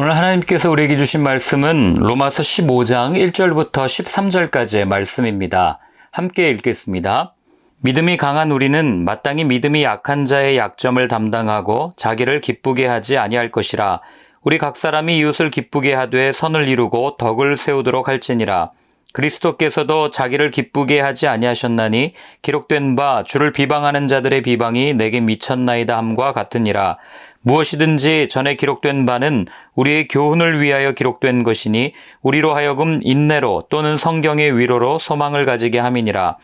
오늘 하나님께서 우리에게 주신 말씀은 로마서 15장 1절부터 13절까지의 말씀입니다. 함께 읽겠습니다. 믿음이 강한 우리는 마땅히 믿음이 약한 자의 약점을 담당하고 자기를 기쁘게 하지 아니할 것이라. 우리 각 사람이 이웃을 기쁘게 하되 선을 이루고 덕을 세우도록 할지니라. 그리스도께서도 자기를 기쁘게 하지 아니하셨나니 기록된 바 주를 비방하는 자들의 비방이 내게 미쳤나이다 함과 같으니라. 무엇이든지 전에 기록된 바는 우리의 교훈을 위하여 기록된 것이니 우리로 하여금 인내로 또는 성경의 위로로 소망을 가지게 함이니라.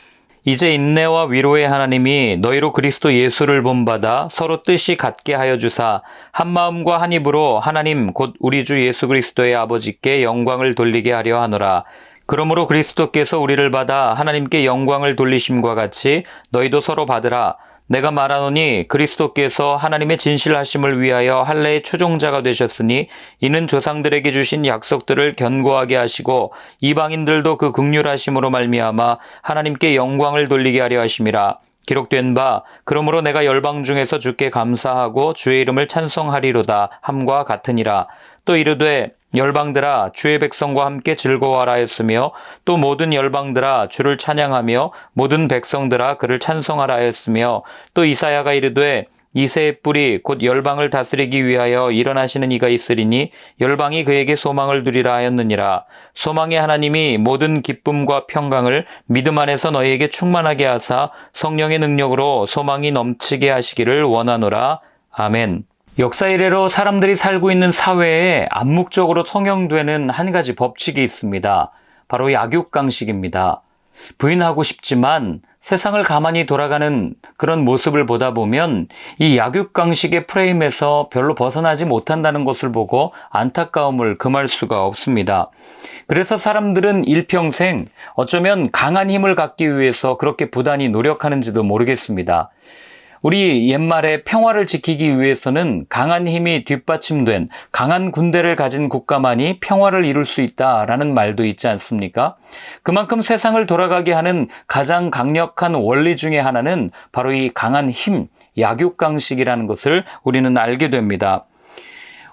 이제 인내와 위로의 하나님이 너희로 그리스도 예수를 본받아 서로 뜻이 같게 하여 주사 한 마음과 한 입으로 하나님 곧 우리 주 예수 그리스도의 아버지께 영광을 돌리게 하려 하노라. 그러므로 그리스도께서 우리를 받아 하나님께 영광을 돌리심과 같이 너희도 서로 받으라. 내가 말하노니 그리스도께서 하나님의 진실하심을 위하여 할례의 추종자가 되셨으니 이는 조상들에게 주신 약속들을 견고하게 하시고 이방인들도 그 긍휼하심으로 말미암아 하나님께 영광을 돌리게 하려 하심이라. 기록된 바 그러므로 내가 열방 중에서 주께 감사하고 주의 이름을 찬송하리로다 함과 같으니라. 또 이르되 열방들아 주의 백성과 함께 즐거워하라 했으며 또 모든 열방들아 주를 찬양하며 모든 백성들아 그를 찬송하라 했으며 또 이사야가 이르되 이새의 뿔이 곧 열방을 다스리기 위하여 일어나시는 이가 있으리니 열방이 그에게 소망을 두리라 하였느니라. 소망의 하나님이 모든 기쁨과 평강을 믿음 안에서 너희에게 충만하게 하사 성령의 능력으로 소망이 넘치게 하시기를 원하노라. 아멘. 역사 이래로 사람들이 살고 있는 사회에 암묵적으로 통용되는 한 가지 법칙이 있습니다. 바로 약육강식입니다. 부인하고 싶지만 세상을 가만히 돌아가는 그런 모습을 보다 보면 이 약육강식의 프레임에서 별로 벗어나지 못한다는 것을 보고 안타까움을 금할 수가 없습니다. 그래서 사람들은 일평생 어쩌면 강한 힘을 갖기 위해서 그렇게 부단히 노력하는지도 모르겠습니다. 우리 옛말에 평화를 지키기 위해서는 강한 힘이 뒷받침된 강한 군대를 가진 국가만이 평화를 이룰 수 있다라는 말도 있지 않습니까? 그만큼 세상을 돌아가게 하는 가장 강력한 원리 중에 하나는 바로 이 강한 힘, 약육강식이라는 것을 우리는 알게 됩니다.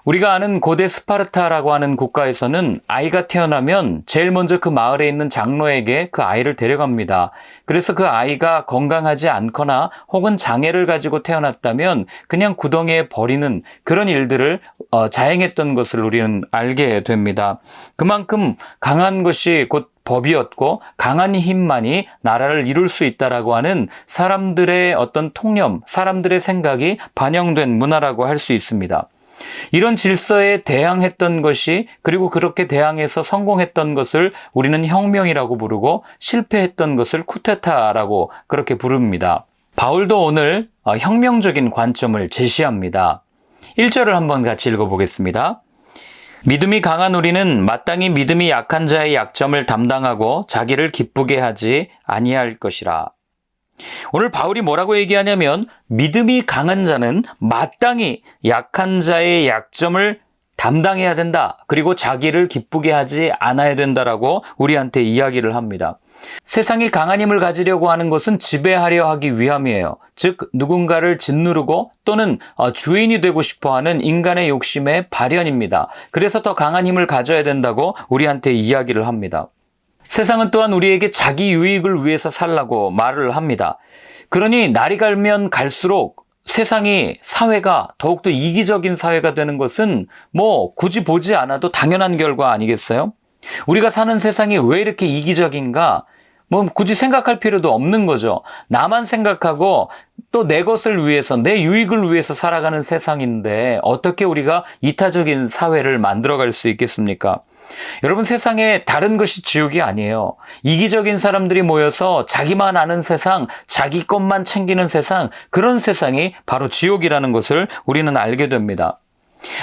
우리가 아는 고대 스파르타라고 하는 국가에서는 아이가 태어나면 제일 먼저 그 마을에 있는 장로에게 그 아이를 데려갑니다. 그래서 그 아이가 건강하지 않거나 혹은 장애를 가지고 태어났다면 그냥 구덩이에 버리는 그런 일들을 자행했던 것을 우리는 알게 됩니다. 그만큼 강한 것이 곧 법이었고 강한 힘만이 나라를 이룰 수 있다라고 하는 사람들의 어떤 통념, 사람들의 생각이 반영된 문화라고 할 수 있습니다. 이런 질서에 대항했던 것이 그리고 그렇게 대항해서 성공했던 것을 우리는 혁명이라고 부르고 실패했던 것을 쿠데타라고 그렇게 부릅니다. 바울도 오늘 혁명적인 관점을 제시합니다. 1절을 한번 같이 읽어보겠습니다. 믿음이 강한 우리는 마땅히 믿음이 약한 자의 약점을 담당하고 자기를 기쁘게 하지 아니할 것이라. 오늘 바울이 뭐라고 얘기하냐면 믿음이 강한 자는 마땅히 약한 자의 약점을 담당해야 된다. 그리고 자기를 기쁘게 하지 않아야 된다라고 우리한테 이야기를 합니다. 세상이 강한 힘을 가지려고 하는 것은 지배하려 하기 위함이에요. 즉 누군가를 짓누르고 또는 주인이 되고 싶어하는 인간의 욕심의 발현입니다. 그래서 더 강한 힘을 가져야 된다고 우리한테 이야기를 합니다. 세상은 또한 우리에게 자기 유익을 위해서 살라고 말을 합니다. 그러니 날이 갈면 갈수록 세상이 사회가 더욱더 이기적인 사회가 되는 것은 굳이 보지 않아도 당연한 결과 아니겠어요? 우리가 사는 세상이 왜 이렇게 이기적인가? 굳이 생각할 필요도 없는 거죠. 나만 생각하고 또 내 것을 위해서, 내 유익을 위해서 살아가는 세상인데 어떻게 우리가 이타적인 사회를 만들어갈 수 있겠습니까? 여러분, 세상에 다른 것이 지옥이 아니에요. 이기적인 사람들이 모여서 자기만 아는 세상, 자기 것만 챙기는 세상, 그런 세상이 바로 지옥이라는 것을 우리는 알게 됩니다.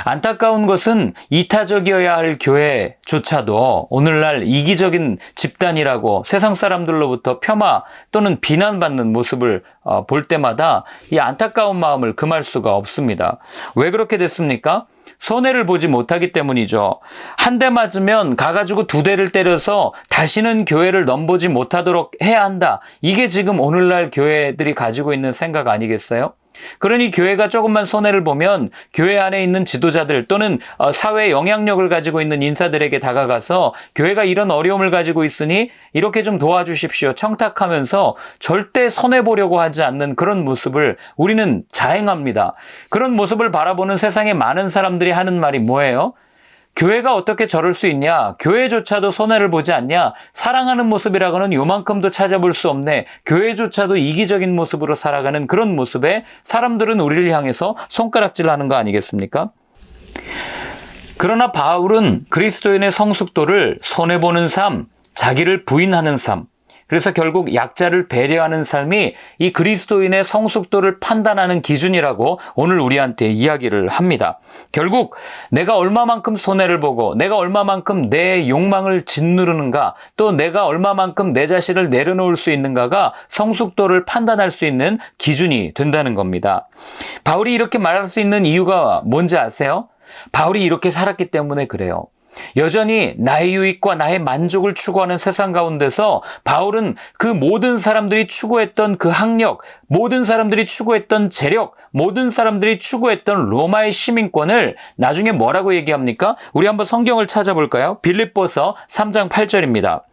안타까운 것은 이타적이어야 할 교회조차도 오늘날 이기적인 집단이라고 세상 사람들로부터 폄하 또는 비난받는 모습을 볼 때마다 이 안타까운 마음을 금할 수가 없습니다. 왜 그렇게 됐습니까? 손해를 보지 못하기 때문이죠. 한 대 맞으면 가가지고 두 대를 때려서 다시는 교회를 넘보지 못하도록 해야 한다. 이게 지금 오늘날 교회들이 가지고 있는 생각 아니겠어요? 그러니 교회가 조금만 손해를 보면 교회 안에 있는 지도자들 또는 사회 영향력을 가지고 있는 인사들에게 다가가서 교회가 이런 어려움을 가지고 있으니 이렇게 좀 도와주십시오 청탁하면서 절대 손해보려고 하지 않는 그런 모습을 우리는 자행합니다. 그런 모습을 바라보는 세상의 많은 사람들이 하는 말이 뭐예요? 교회가 어떻게 저럴 수 있냐? 교회조차도 손해를 보지 않냐? 사랑하는 모습이라고는 요만큼도 찾아볼 수 없네. 교회조차도 이기적인 모습으로 살아가는 그런 모습에 사람들은 우리를 향해서 손가락질하는 거 아니겠습니까? 그러나 바울은 그리스도인의 성숙도를 손해보는 삶, 자기를 부인하는 삶, 그래서 결국 약자를 배려하는 삶이 이 그리스도인의 성숙도를 판단하는 기준이라고 오늘 우리한테 이야기를 합니다. 결국 내가 얼마만큼 손해를 보고 내가 얼마만큼 내 욕망을 짓누르는가 또 내가 얼마만큼 내 자신을 내려놓을 수 있는가가 성숙도를 판단할 수 있는 기준이 된다는 겁니다. 바울이 이렇게 말할 수 있는 이유가 뭔지 아세요? 바울이 이렇게 살았기 때문에 그래요. 여전히 나의 유익과 나의 만족을 추구하는 세상 가운데서 바울은 그 모든 사람들이 추구했던 그 학력, 모든 사람들이 추구했던 재력, 모든 사람들이 추구했던 로마의 시민권을 나중에 뭐라고 얘기합니까? 우리 한번 성경을 찾아볼까요? 빌립보서 3장 8절입니다.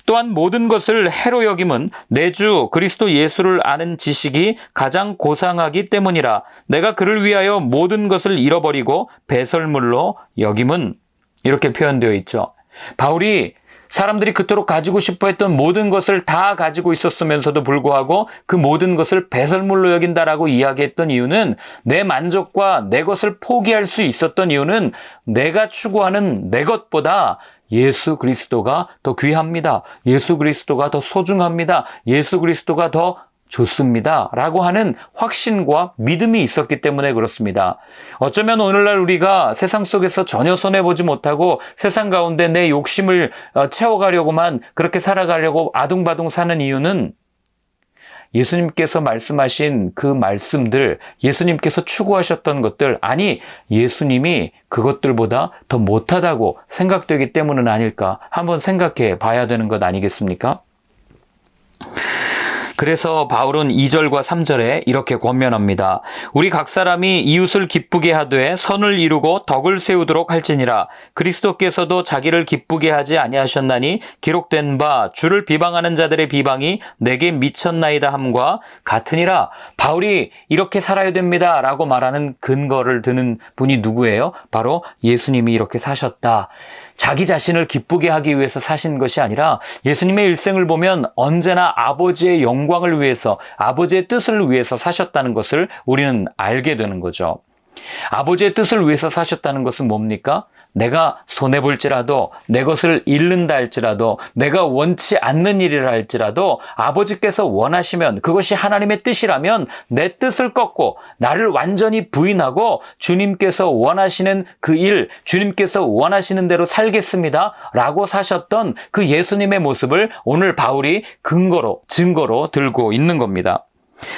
또한 모든 것을 해로 여김은 내 주 그리스도 예수를 아는 지식이 가장 고상하기 때문이라. 내가 그를 위하여 모든 것을 잃어버리고 배설물로 여김은 이렇게 표현되어 있죠. 바울이 사람들이 그토록 가지고 싶어 했던 모든 것을 다 가지고 있었으면서도 불구하고 그 모든 것을 배설물로 여긴다라고 이야기했던 이유는 내 만족과 내 것을 포기할 수 있었던 이유는 내가 추구하는 내 것보다 예수 그리스도가 더 귀합니다. 예수 그리스도가 더 소중합니다. 예수 그리스도가 더 좋습니다. 라고 하는 확신과 믿음이 있었기 때문에 그렇습니다. 어쩌면 오늘날 우리가 세상 속에서 전혀 손해보지 못하고 세상 가운데 내 욕심을 채워가려고만 그렇게 살아가려고 아둥바둥 사는 이유는 예수님께서 말씀하신 그 말씀들, 예수님께서 추구하셨던 것들, 아니 예수님이 그것들보다 더 못하다고 생각되기 때문은 아닐까 한번 생각해 봐야 되는 것 아니겠습니까? 그래서 바울은 2절과 3절에 이렇게 권면합니다. 우리 각 사람이 이웃을 기쁘게 하되 선을 이루고 덕을 세우도록 할지니라. 그리스도께서도 자기를 기쁘게 하지 아니하셨나니 기록된 바 주를 비방하는 자들의 비방이 내게 미쳤나이다 함과 같으니라. 바울이 이렇게 살아야 됩니다 라고 말하는 근거를 드는 분이 누구예요? 바로 예수님이 이렇게 사셨다. 자기 자신을 기쁘게 하기 위해서 사신 것이 아니라 예수님의 일생을 보면 언제나 아버지의 영광을 위해서, 아버지의 뜻을 위해서 사셨다는 것을 우리는 알게 되는 거죠. 아버지의 뜻을 위해서 사셨다는 것은 뭡니까? 내가 손해볼지라도, 내 것을 잃는다 할지라도, 내가 원치 않는 일이라 할지라도 아버지께서 원하시면, 그것이 하나님의 뜻이라면 내 뜻을 꺾고 나를 완전히 부인하고 주님께서 원하시는 그 일, 주님께서 원하시는 대로 살겠습니다 라고 사셨던 그 예수님의 모습을 오늘 바울이 근거로, 증거로 들고 있는 겁니다.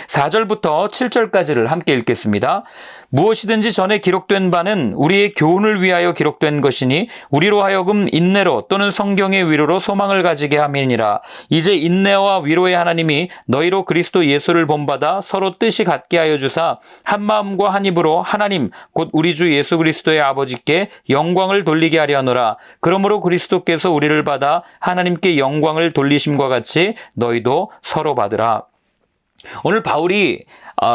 4절부터 7절까지를 함께 읽겠습니다. 무엇이든지 전에 기록된 바는 우리의 교훈을 위하여 기록된 것이니 우리로 하여금 인내로 또는 성경의 위로로 소망을 가지게 함이니라. 이제 인내와 위로의 하나님이 너희로 그리스도 예수를 본받아 서로 뜻이 같게 하여 주사 한 마음과 한 입으로 하나님 곧 우리 주 예수 그리스도의 아버지께 영광을 돌리게 하려 하노라. 그러므로 그리스도께서 우리를 받아 하나님께 영광을 돌리심과 같이 너희도 서로 받으라. 오늘 바울이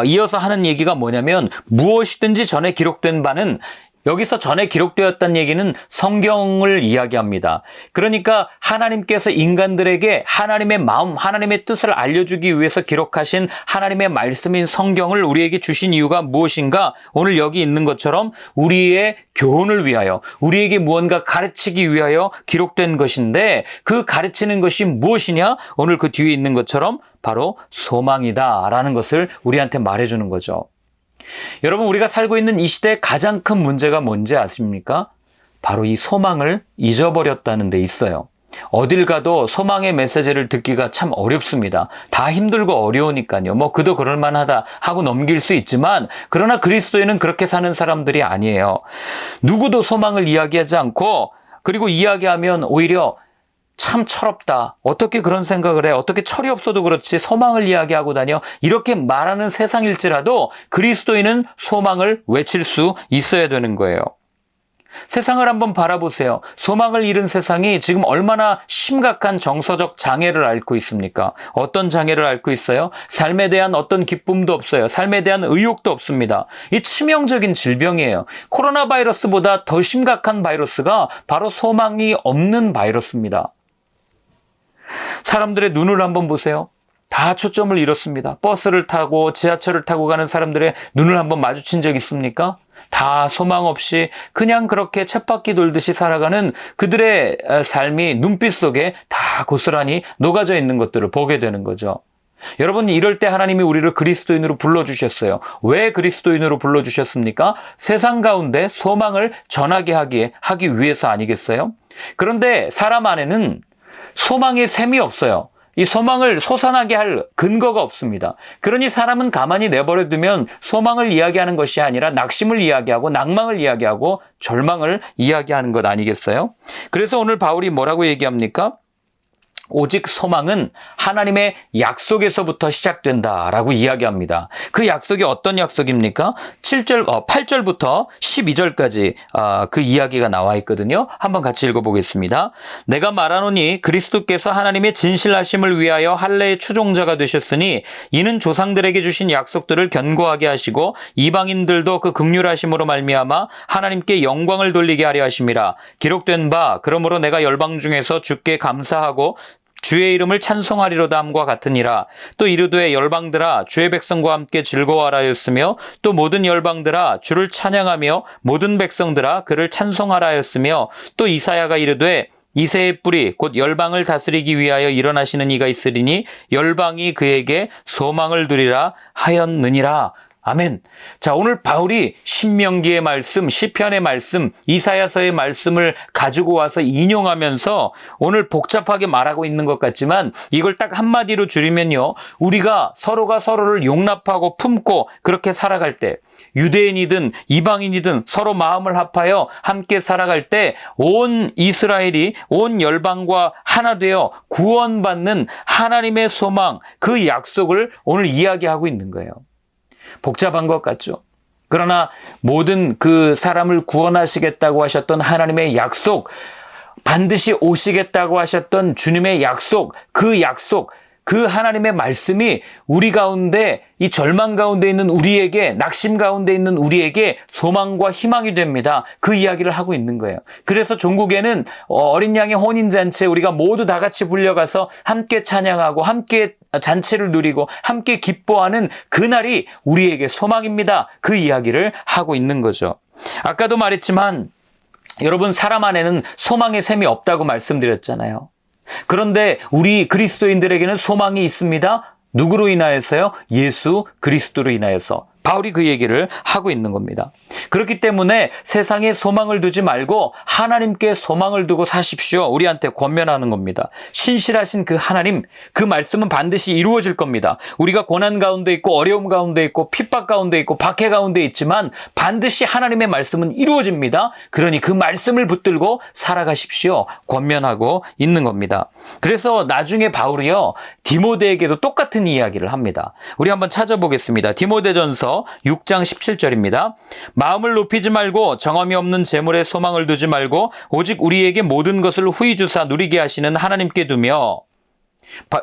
이어서 하는 얘기가 뭐냐면 무엇이든지 전에 기록된 바는, 여기서 전에 기록되었다는 얘기는 성경을 이야기합니다. 그러니까 하나님께서 인간들에게 하나님의 마음, 하나님의 뜻을 알려주기 위해서 기록하신 하나님의 말씀인 성경을 우리에게 주신 이유가 무엇인가? 오늘 여기 있는 것처럼 우리의 교훈을 위하여, 우리에게 무언가 가르치기 위하여 기록된 것인데 그 가르치는 것이 무엇이냐? 오늘 그 뒤에 있는 것처럼 바로 소망이다라는 것을 우리한테 말해주는 거죠. 여러분, 우리가 살고 있는 이 시대의 가장 큰 문제가 뭔지 아십니까? 바로 이 소망을 잊어버렸다는 데 있어요. 어딜 가도 소망의 메시지를 듣기가 참 어렵습니다. 다 힘들고 어려우니까요. 그도 그럴만하다 하고 넘길 수 있지만, 그러나 그리스도인은 그렇게 사는 사람들이 아니에요. 누구도 소망을 이야기하지 않고, 그리고 이야기하면 오히려 참 철없다. 어떻게 그런 생각을 해? 어떻게 철이 없어도 그렇지 소망을 이야기하고 다녀? 이렇게 말하는 세상일지라도 그리스도인은 소망을 외칠 수 있어야 되는 거예요. 세상을 한번 바라보세요. 소망을 잃은 세상이 지금 얼마나 심각한 정서적 장애를 앓고 있습니까? 어떤 장애를 앓고 있어요? 삶에 대한 어떤 기쁨도 없어요. 삶에 대한 의욕도 없습니다. 이 치명적인 질병이에요. 코로나 바이러스보다 더 심각한 바이러스가 바로 소망이 없는 바이러스입니다. 사람들의 눈을 한번 보세요. 다 초점을 잃었습니다. 버스를 타고 지하철을 타고 가는 사람들의 눈을 한번 마주친 적 있습니까? 다 소망 없이 그냥 그렇게 쳇바퀴 돌듯이 살아가는 그들의 삶이 눈빛 속에 다 고스란히 녹아져 있는 것들을 보게 되는 거죠. 여러분, 이럴 때 하나님이 우리를 그리스도인으로 불러주셨어요. 왜 그리스도인으로 불러주셨습니까? 세상 가운데 소망을 전하게 하기 위해서 아니겠어요? 그런데 사람 안에는 소망의 샘이 없어요. 이 소망을 솟아나게 할 근거가 없습니다. 그러니 사람은 가만히 내버려 두면 소망을 이야기하는 것이 아니라 낙심을 이야기하고 낭망을 이야기하고 절망을 이야기하는 것 아니겠어요? 그래서 오늘 바울이 뭐라고 얘기합니까? 오직 소망은 하나님의 약속에서부터 시작된다라고 이야기합니다. 그 약속이 어떤 약속입니까? 8절부터 12절까지 그 이야기가 나와 있거든요. 한번 같이 읽어보겠습니다. 내가 말하노니 그리스도께서 하나님의 진실하심을 위하여 할례의 추종자가 되셨으니 이는 조상들에게 주신 약속들을 견고하게 하시고 이방인들도 그 긍휼하심으로 말미암아 하나님께 영광을 돌리게 하려 하심이라. 기록된 바 그러므로 내가 열방 중에서 주께 감사하고 주의 이름을 찬송하리로다 함과 같으니라. 또 이르되 열방들아 주의 백성과 함께 즐거워하라 하였으며 또 모든 열방들아 주를 찬양하며 모든 백성들아 그를 찬송하라 하였으며 또 이사야가 이르되 이새의 뿌리 곧 열방을 다스리기 위하여 일어나시는 이가 있으리니 열방이 그에게 소망을 두리라 하였느니라. 아멘. 자, 오늘 바울이 신명기의 말씀, 시편의 말씀, 이사야서의 말씀을 가지고 와서 인용하면서 오늘 복잡하게 말하고 있는 것 같지만 이걸 딱 한마디로 줄이면요. 우리가 서로가 서로를 용납하고 품고 그렇게 살아갈 때 유대인이든 이방인이든 서로 마음을 합하여 함께 살아갈 때 온 이스라엘이 온 열방과 하나 되어 구원받는 하나님의 소망, 그 약속을 오늘 이야기하고 있는 거예요. 복잡한 것 같죠. 그러나 모든 그 사람을 구원하시겠다고 하셨던 하나님의 약속, 반드시 오시겠다고 하셨던 주님의 약속, 그 하나님의 말씀이 우리 가운데, 이 절망 가운데 있는 우리에게, 낙심 가운데 있는 우리에게 소망과 희망이 됩니다. 그 이야기를 하고 있는 거예요. 그래서 종국에는 어린 양의 혼인잔치에 우리가 모두 다 같이 불려가서 함께 찬양하고 함께 잔치를 누리고 함께 기뻐하는 그날이 우리에게 소망입니다. 그 이야기를 하고 있는 거죠. 아까도 말했지만 여러분, 사람 안에는 소망의 샘이 없다고 말씀드렸잖아요. 그런데 우리 그리스도인들에게는 소망이 있습니다. 누구로 인하여서요? 예수 그리스도로 인하여서. 바울이 그 얘기를 하고 있는 겁니다. 그렇기 때문에 세상에 소망을 두지 말고 하나님께 소망을 두고 사십시오. 우리한테 권면하는 겁니다. 신실하신 그 하나님, 그 말씀은 반드시 이루어질 겁니다. 우리가 고난 가운데 있고 어려움 가운데 있고 핍박 가운데 있고 박해 가운데 있지만 반드시 하나님의 말씀은 이루어집니다. 그러니 그 말씀을 붙들고 살아가십시오. 권면하고 있는 겁니다. 그래서 나중에 바울이요, 디모데에게도 똑같은 이야기를 합니다. 우리 한번 찾아보겠습니다. 디모데전서 6장 17절입니다. 마음을 높이지 말고 정함이 없는 재물에 소망을 두지 말고 오직 우리에게 모든 것을 후히 주사 누리게 하시는 하나님께 두며.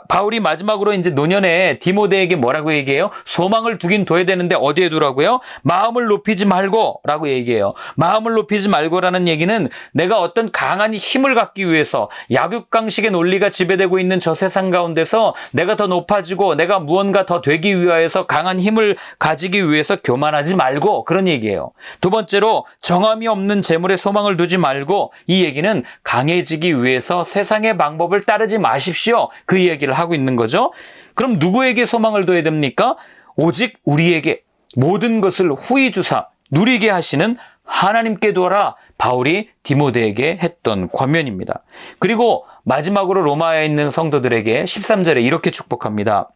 바울이 마지막으로 이제 노년에 디모데에게 뭐라고 얘기해요? 소망을 두긴 둬야 되는데 어디에 두라고요? 마음을 높이지 말고 라고 얘기해요. 마음을 높이지 말고라는 얘기는 내가 어떤 강한 힘을 갖기 위해서 약육강식의 논리가 지배되고 있는 저 세상 가운데서 내가 더 높아지고 내가 무언가 더 되기 위하여서 강한 힘을 가지기 위해서 교만하지 말고, 그런 얘기예요. 두 번째로 정함이 없는 재물에 소망을 두지 말고, 이 얘기는 강해지기 위해서 세상의 방법을 따르지 마십시오. 그 이야기를 하고 있는 거죠. 그럼 누구에게 소망을 둬야 됩니까? 오직 우리에게 모든 것을 후히 주사 누리게 하시는 하나님께 두어라. 바울이 디모데에게 했던 권면입니다. 그리고 마지막으로 로마에 있는 성도들에게 13절에 이렇게 축복합니다.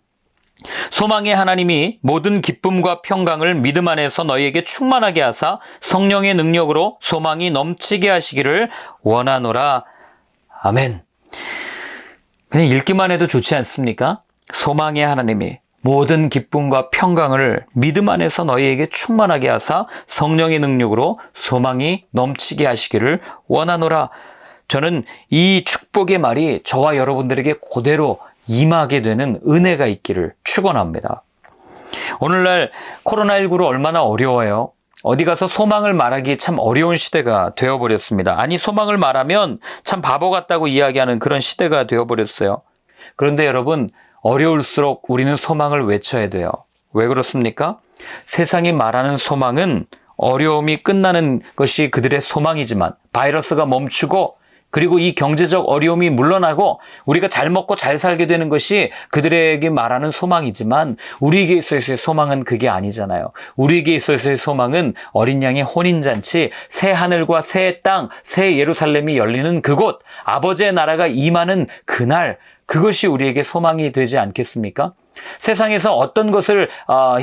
소망의 하나님이 모든 기쁨과 평강을 믿음 안에서 너희에게 충만하게 하사 성령의 능력으로 소망이 넘치게 하시기를 원하노라. 아멘. 그냥 읽기만 해도 좋지 않습니까? 소망의 하나님이 모든 기쁨과 평강을 믿음 안에서 너희에게 충만하게 하사 성령의 능력으로 소망이 넘치게 하시기를 원하노라. 저는 이 축복의 말이 저와 여러분들에게 그대로 임하게 되는 은혜가 있기를 축원합니다. 오늘날 코로나19로 얼마나 어려워요. 어디 가서 소망을 말하기 참 어려운 시대가 되어버렸습니다. 아니, 소망을 말하면 참 바보 같다고 이야기하는 그런 시대가 되어버렸어요. 그런데 여러분, 어려울수록 우리는 소망을 외쳐야 돼요. 왜 그렇습니까? 세상이 말하는 소망은 어려움이 끝나는 것이 그들의 소망이지만 바이러스가 멈추고 그리고 이 경제적 어려움이 물러나고 우리가 잘 먹고 잘 살게 되는 것이 그들에게 말하는 소망이지만 우리에게 있어서의 소망은 그게 아니잖아요. 우리에게 있어서의 소망은 어린 양의 혼인잔치, 새 하늘과 새 땅, 새 예루살렘이 열리는 그곳, 아버지의 나라가 임하는 그날, 그것이 우리에게 소망이 되지 않겠습니까? 세상에서 어떤 것을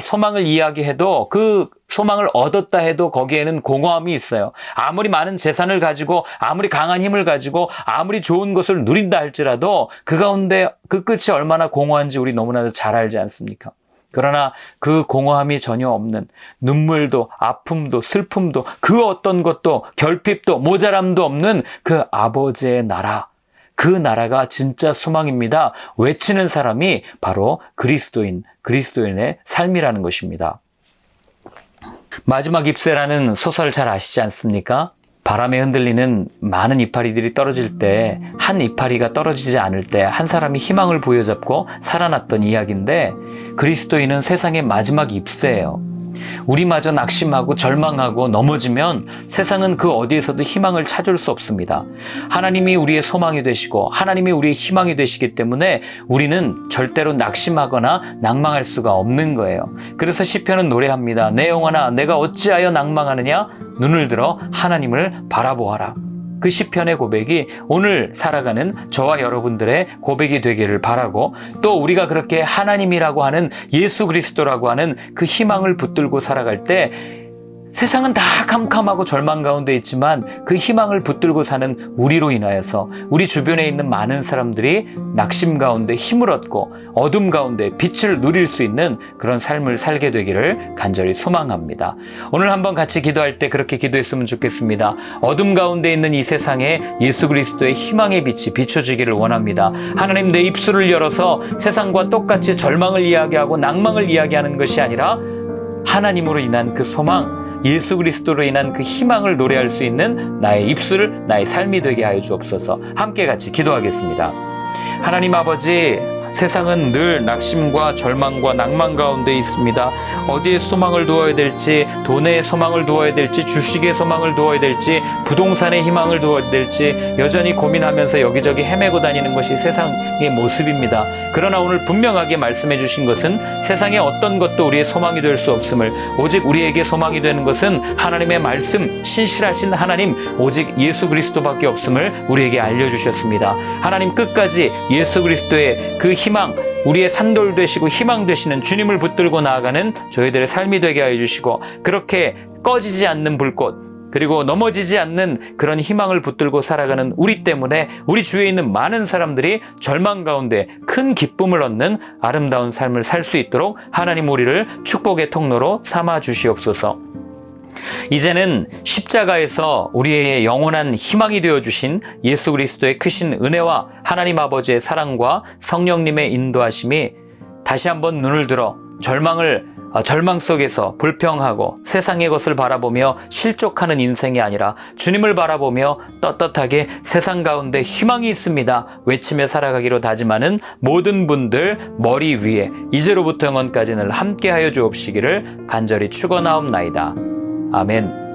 소망을 이야기해도 그 소망을 얻었다 해도 거기에는 공허함이 있어요. 아무리 많은 재산을 가지고 아무리 강한 힘을 가지고 아무리 좋은 것을 누린다 할지라도 그 가운데 그 끝이 얼마나 공허한지 우리 너무나도 잘 알지 않습니까? 그러나 그 공허함이 전혀 없는 눈물도 아픔도 슬픔도 그 어떤 것도 결핍도 모자람도 없는 그 아버지의 나라, 그 나라가 진짜 소망입니다. 외치는 사람이 바로 그리스도인의 삶이라는 것입니다. 마지막 잎새라는 소설 잘 아시지 않습니까? 바람에 흔들리는 많은 이파리들이 떨어질 때 한 이파리가 떨어지지 않을 때 한 사람이 희망을 부여잡고 살아났던 이야기인데 그리스도인은 세상의 마지막 잎새예요. 우리마저 낙심하고 절망하고 넘어지면 세상은 그 어디에서도 희망을 찾을 수 없습니다. 하나님이 우리의 소망이 되시고 하나님이 우리의 희망이 되시기 때문에 우리는 절대로 낙심하거나 낭망할 수가 없는 거예요. 그래서 시편은 노래합니다. 내 영혼아 내가 어찌하여 낭망하느냐? 눈을 들어 하나님을 바라보아라. 그 시편의 고백이 오늘 살아가는 저와 여러분들의 고백이 되기를 바라고 또 우리가 그렇게 하나님이라고 하는 예수 그리스도라고 하는 그 희망을 붙들고 살아갈 때 세상은 다 캄캄하고 절망 가운데 있지만 그 희망을 붙들고 사는 우리로 인하여서 우리 주변에 있는 많은 사람들이 낙심 가운데 힘을 얻고 어둠 가운데 빛을 누릴 수 있는 그런 삶을 살게 되기를 간절히 소망합니다. 오늘 한번 같이 기도할 때 그렇게 기도했으면 좋겠습니다. 어둠 가운데 있는 이 세상에 예수 그리스도의 희망의 빛이 비춰지기를 원합니다. 하나님 내 입술을 열어서 세상과 똑같이 절망을 이야기하고 낭망을 이야기하는 것이 아니라 하나님으로 인한 그 소망, 예수 그리스도로 인한 그 희망을 노래할 수 있는 나의 입술, 나의 삶이 되게 하여 주옵소서. 함께 같이 기도하겠습니다. 하나님 아버지, 세상은 늘 낙심과 절망과 낭만 가운데 있습니다. 어디에 소망을 두어야 될지, 돈에 소망을 두어야 될지, 주식에 소망을 두어야 될지, 부동산에 희망을 두어야 될지 여전히 고민하면서 여기저기 헤매고 다니는 것이 세상의 모습입니다. 그러나 오늘 분명하게 말씀해 주신 것은 세상의 어떤 것도 우리의 소망이 될 수 없음을, 오직 우리에게 소망이 되는 것은 하나님의 말씀, 신실하신 하나님, 오직 예수 그리스도밖에 없음을 우리에게 알려주셨습니다. 하나님 끝까지 예수 그리스도의 그 희망, 우리의 산돌 되시고 희망 되시는 주님을 붙들고 나아가는 저희들의 삶이 되게 하여 주시고 그렇게 꺼지지 않는 불꽃 그리고 넘어지지 않는 그런 희망을 붙들고 살아가는 우리 때문에 우리 주위에 있는 많은 사람들이 절망 가운데 큰 기쁨을 얻는 아름다운 삶을 살 수 있도록 하나님 우리를 축복의 통로로 삼아 주시옵소서. 이제는 십자가에서 우리의 영원한 희망이 되어주신 예수 그리스도의 크신 은혜와 하나님 아버지의 사랑과 성령님의 인도하심이 다시 한번 눈을 들어 절망 속에서 불평하고 세상의 것을 바라보며 실족하는 인생이 아니라 주님을 바라보며 떳떳하게 세상 가운데 희망이 있습니다 외치며 살아가기로 다짐하는 모든 분들 머리 위에 이제로부터 영원까지 늘 함께하여 주옵시기를 간절히 축원하옵나이다. 아멘.